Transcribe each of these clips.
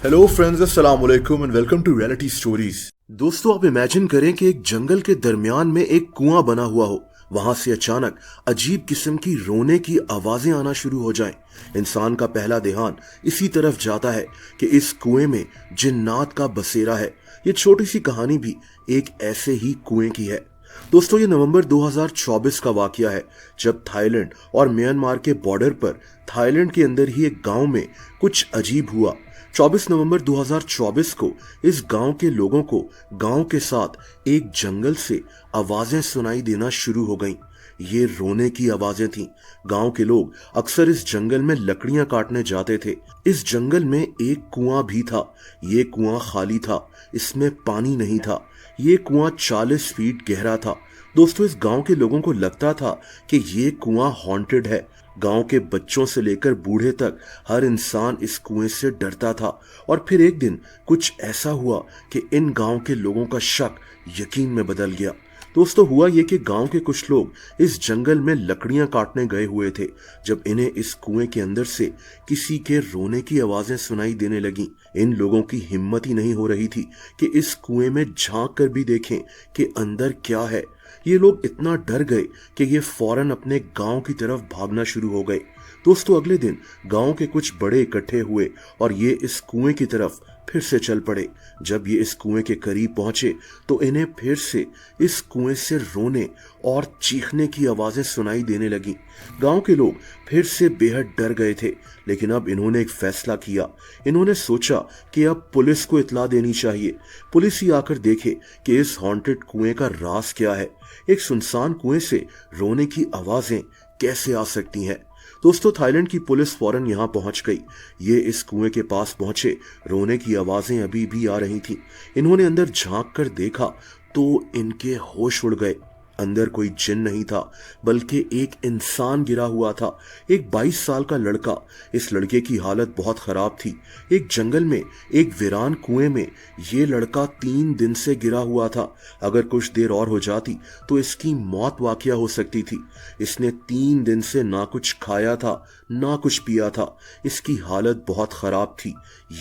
Hello friends, अस्सलाम वालेकुम and welcome to reality stories. दोस्तों, आप इमेजिन करें कि एक जंगल के दरमियान में एक कुआं बना हुआ हो। वहां से अचानक अजीब किस्म की रोने की आवाजें आना शुरू हो जाएं। इंसान का पहला ध्यान इसी तरफ जाता है कि इस कुएं में जिन्नात का बसेरा है। ये छोटी सी कहानी भी एक ऐसे ही कुएं की है। दोस्तों, ये नवंबर 2024 का वाकया है, जब थाईलैंड और म्यांमार के बॉर्डर पर थाईलैंड के अंदर ही एक गांव में कुछ अजीब हुआ। 24 नवंबर 2024 को इस गांव के लोगों को गांव के साथ एक जंगल से आवाजें सुनाई देना शुरू हो गईं। ये रोने की आवाजें थीं। गांव के लोग अक्सर इस जंगल में लकड़ियां काटने जाते थे। इस जंगल में एक कुआं भी था। ये कुआं खाली था, इसमें पानी नहीं था। ये कुआं 40 फीट गहरा था। दोस्तों, इस गांव के लोगों को लगता था कि ये कुआं हॉन्टेड है। गांव के बच्चों से लेकर बूढ़े तक हर इंसान इस कुएं से डरता था। और फिर एक दिन कुछ ऐसा हुआ कि इन गांव के लोगों का शक यकीन में बदल गया। दोस्तों, हुआ ये कि गांव के कुछ लोग इस जंगल में लकड़ियां काटने गए हुए थे, जब इन्हें इस कुएं के अंदर से किसी के रोने की आवाजें सुनाई देने लगी। इन लोगों की हिम्मत ही नहीं हो रही थी कि इस कुएं में झांक कर भी देखें कि अंदर क्या है। ये लोग इतना डर गए कि ये फौरन अपने गांव की तरफ भागना शुरू हो गए। दोस्तों, अगले दिन गांव के कुछ बड़े इकट्ठे हुए और ये इस कुएं की तरफ फिर से चल पड़े। जब ये इस कुएं के करीब पहुंचे तो इन्हें फिर से इस कुएं से रोने और चीखने की आवाजें सुनाई देने लगी। गांव के लोग फिर से बेहद डर गए थे, लेकिन अब इन्होंने एक फैसला किया। इन्होंने सोचा कि अब पुलिस को इत्तला देनी चाहिए। पुलिस ही आकर देखे कि इस हॉन्टेड कुएं का राज क्या है। एक सुनसान कुएं से रोने की आवाजें कैसे आ सकती हैं? दोस्तों, थाईलैंड की पुलिस फौरन यहां पहुंच गई। ये इस कुएं के पास पहुंचे। रोने की आवाजें अभी भी आ रही थी। इन्होंने अंदर झांक कर देखा तो इनके होश उड़ गए। अंदर कोई जिन नहीं था, बल्कि एक इंसान गिरा हुआ था। एक 22 साल का लड़का। इस लड़के की हालत बहुत खराब थी। एक जंगल में एक वीरान कुएं में ये लड़का 3 दिन से गिरा हुआ था। अगर कुछ देर और हो जाती तो इसकी मौत वाकया हो सकती थी। इसने 3 दिन से ना कुछ खाया था, ना कुछ पिया था। इसकी हालत बहुत खराब थी।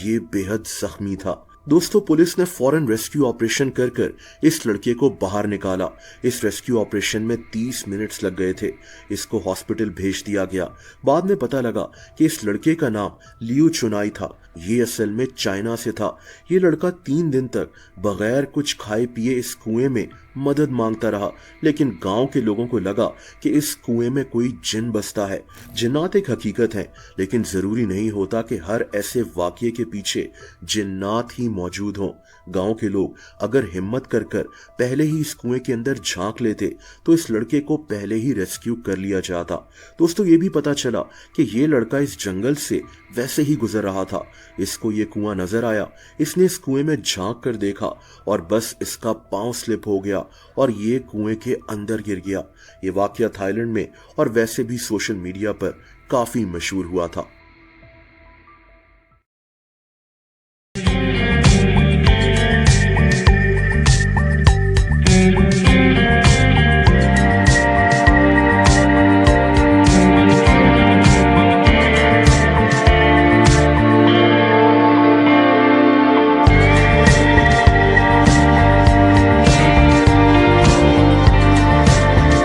ये बेहद जख्मी था। दोस्तों, पुलिस ने फौरन रेस्क्यू ऑपरेशन कर इस लड़के को बाहर निकाला। इस रेस्क्यू ऑपरेशन में 30 मिनट्स लग गए थे। इसको हॉस्पिटल भेज दिया गया। बाद में पता लगा कि इस लड़के का नाम लियू चुनाई था। ये असल में चाइना से था। ये लड़का 3 दिन तक बगैर कुछ खाए पिए इस कुएं में मदद मांगता रहा, लेकिन गांव के लोगों को लगा कि इस कुएं में कोई जिन बसता है। जिन्नात एक हकीकत है, लेकिन जरूरी नहीं होता कि हर ऐसे वाकये के पीछे जिन्नात ही मौजूद हों। गांव के लोग अगर हिम्मत कर पहले ही इस कुएं के अंदर झांक लेते तो इस लड़के को पहले ही रेस्क्यू कर लिया जाता। दोस्तों, ये भी पता चला कि ये लड़का इस जंगल से वैसे ही गुजर रहा था। इसको ये कुआं नजर आया। इसने इस कुएं में झांक कर देखा और बस इसका पांव स्लिप हो गया और ये कुएं के अंदर गिर गया। ये वाकया थाईलैंड में और वैसे भी सोशल मीडिया पर काफी मशहूर हुआ था।